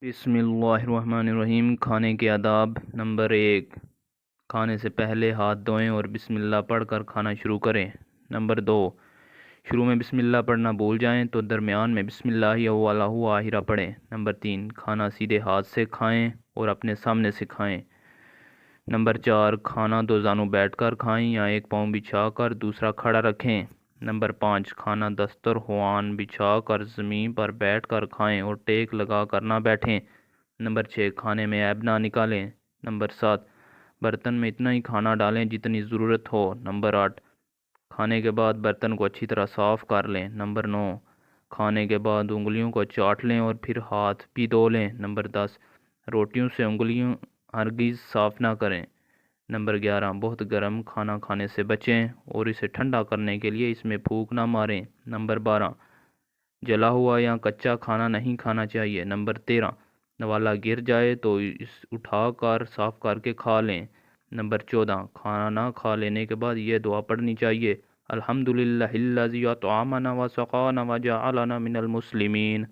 بسم اللہ الرحمن الرحیم۔ کھانے کے آداب۔ نمبر 1، کھانے سے پہلے ہاتھ دھوئیں اور بسم اللہ پڑھ کر کھانا شروع کریں۔ نمبر 2، شروع میں بسم اللہ پڑھنا بھول جائیں تو درمیان میں بسم اللہ اولہ آخرہ پڑھیں۔ نمبر 3، کھانا سیدھے ہاتھ سے کھائیں اور اپنے سامنے سے کھائیں۔ نمبر 4، کھانا دو زانوں بیٹھ کر کھائیں یا ایک پاؤں بچھا کر دوسرا کھڑا رکھیں۔ نمبر 5، کھانا دسترخوان بچھا کر زمین پر بیٹھ کر کھائیں اور ٹیک لگا کر نہ بیٹھیں۔ نمبر 6، کھانے میں عیب نہ نکالیں۔ نمبر 7، برتن میں اتنا ہی کھانا ڈالیں جتنی ضرورت ہو۔ نمبر 8، کھانے کے بعد برتن کو اچھی طرح صاف کر لیں۔ نمبر 9، کھانے کے بعد انگلیوں کو چاٹ لیں اور پھر ہاتھ بھی دھو لیں۔ نمبر 10، روٹیوں سے انگلیاں ہرگز صاف نہ کریں۔ نمبر 11، بہت گرم کھانا کھانے سے بچیں اور اسے ٹھنڈا کرنے کے لیے اس میں پھونک نہ ماریں۔ نمبر 12، جلا ہوا یا کچا کھانا نہیں کھانا چاہیے۔ نمبر 13، نوالا گر جائے تو اس اٹھا کر صاف کر کے کھا لیں۔ نمبر 14، کھانا کھا لینے کے بعد یہ دعا پڑھنی چاہیے: الحمدللہ الذی اطعمنا وسقانا وجعلنا من المسلمین۔